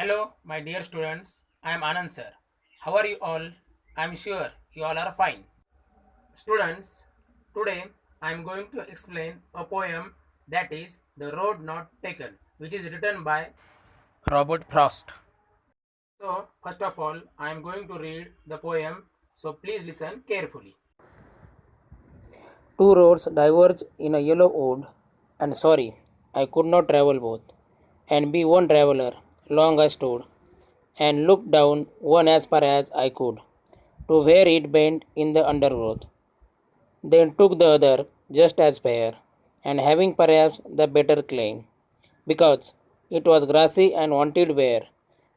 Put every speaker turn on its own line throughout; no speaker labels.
Hello, my dear students. I am Anand sir. How are you all? I am sure you all are fine. Students, today I am going to explain a poem that is The Road Not Taken, which is written by Robert Frost. So, first of all, I am going to read the poem, so please listen carefully. Two roads diverge in a yellow wood, and sorry, I could not travel both, and be one traveler. Long I stood, and looked down one as far as I could, to where it bent in the undergrowth. Then took the other just as fair, and having perhaps the better claim, because it was grassy and wanted wear,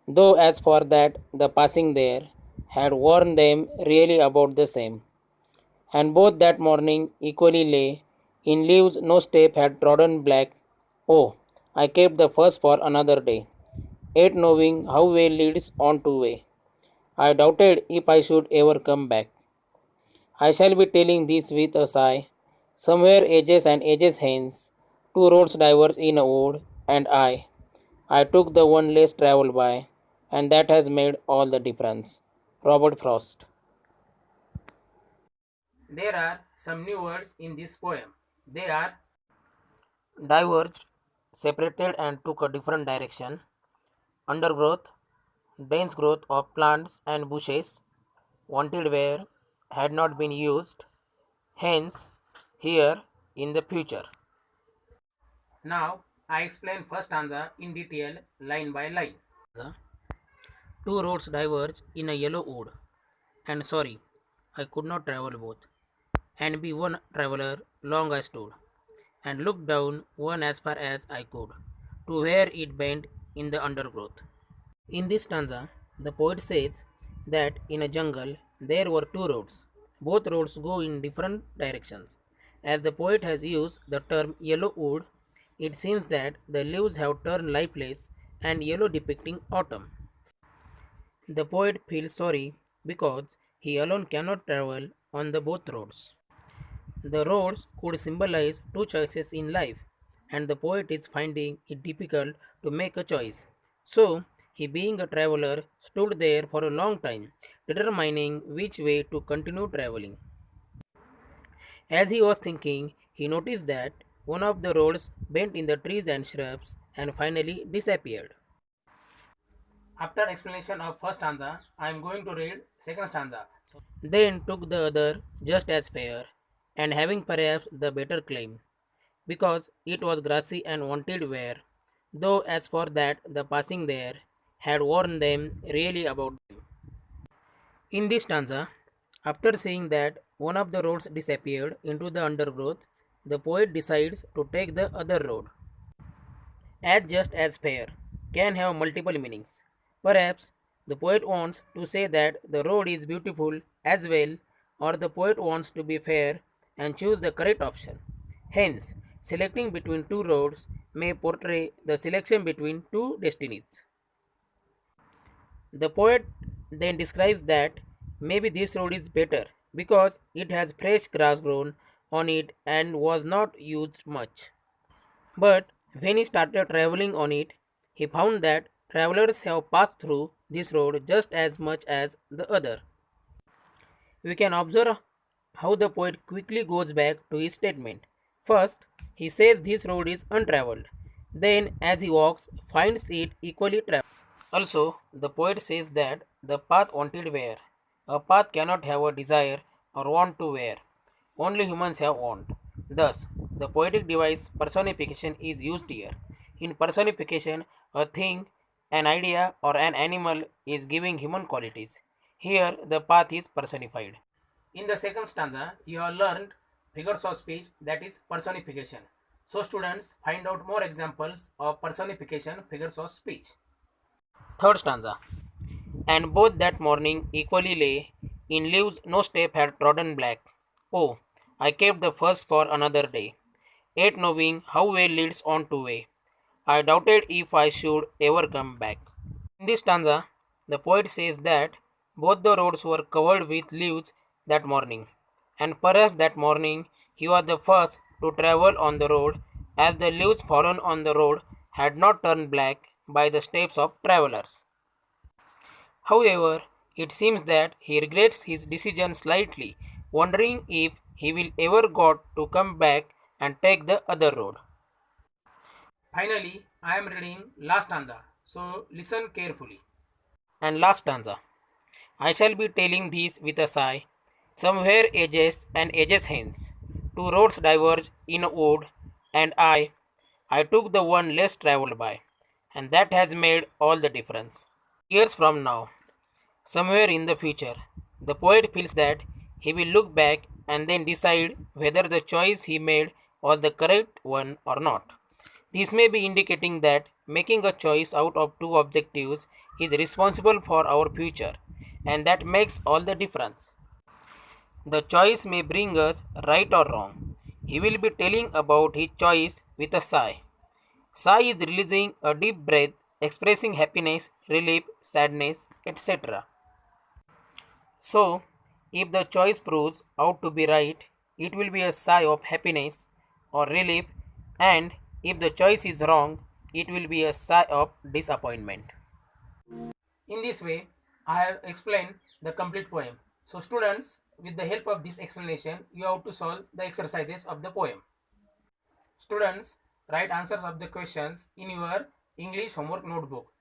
though as for that the passing there had worn them really about the same. And both that morning equally lay in leaves no step had trodden black. Oh, I kept the first for another day, yet knowing how way leads on to way. I doubted if I should ever come back. I shall be telling this with a sigh. Somewhere ages and ages hence, two roads diverge in a wood, and I took the one less travelled by, and that has made all the difference. Robert Frost. There are some new words in this poem. They are diverged, separated, and took a different direction. Undergrowth, dense growth of plants and bushes, wanted where had not been used, hence, here in the future. Now, I explain first stanza in detail, line by line. Two roads diverge in a yellow wood, and sorry, I could not travel both, and be one traveler long I stood, and looked down one as far as I could, to where it bent in the undergrowth. In this stanza, the poet says that in a jungle there were two roads. Both roads go in different directions. As the poet has used the term yellow wood, it seems that the leaves have turned lifeless and yellow depicting autumn. The poet feels sorry because he alone cannot travel on the both roads. The roads could symbolize two choices in life, and the poet is finding it difficult to make a choice. So, he, being a traveler, stood there for a long time, determining which way to continue traveling. As he was thinking, he noticed that one of the roads bent in the trees and shrubs and finally disappeared. After explanation of first stanza, I am going to read second stanza. Then took the other just as fair, and having perhaps the better claim, because it was grassy and wanted wear, though as for that the passing there had worn them really about them. In this stanza, after seeing that one of the roads disappeared into the undergrowth, the poet decides to take the other road. As just as fair can have multiple meanings. Perhaps the poet wants to say that the road is beautiful as well, or the poet wants to be fair and choose the correct option. Hence, selecting between two roads may portray the selection between two destinies. The poet then describes that maybe this road is better because it has fresh grass grown on it and was not used much. But when he started traveling on it, he found that travelers have passed through this road just as much as the other. We can observe how the poet quickly goes back to his statement. First, he says this road is untraveled. Then, as he walks, finds it equally traveled. Also, the poet says that the path wanted wear. A path cannot have a desire or want to wear. Only humans have want. Thus, the poetic device personification is used here. In personification, a thing, an idea, or an animal is giving human qualities. Here, the path is personified. In the second stanza, you have learned figures of speech, that is personification. So, students, find out more examples of personification figures of speech. Third stanza. And both that morning equally lay in leaves no step had trodden black. Oh, I kept the first for another day, yet knowing how way leads on to way. I doubted if I should ever come back. In this stanza, the poet says that both the roads were covered with leaves that morning, and perhaps that morning he was the first to travel on the road, as the leaves fallen on the road had not turned black by the steps of travelers. However, it seems that he regrets his decision slightly, wondering if he will ever got to come back and take the other road. Finally, I am reading last stanza, so listen carefully. And last stanza. I shall be telling these with a sigh. Somewhere ages and ages hence, two roads diverge in a wood, and I took the one less travelled by, and that has made all the difference. Years from now, somewhere in the future, the poet feels that he will look back and then decide whether the choice he made was the correct one or not. This may be indicating that making a choice out of two objectives is responsible for our future, and that makes all the difference. The choice may bring us right or wrong. He will be telling about his choice with a sigh. Sigh is releasing a deep breath, expressing happiness, relief, sadness, etc. So, if the choice proves out to be right, it will be a sigh of happiness or relief, and if the choice is wrong, it will be a sigh of disappointment. In this way, I have explained the complete poem. So, students, with the help of this explanation, you have to solve the exercises of the poem. Students, write answers of the questions in your English homework notebook.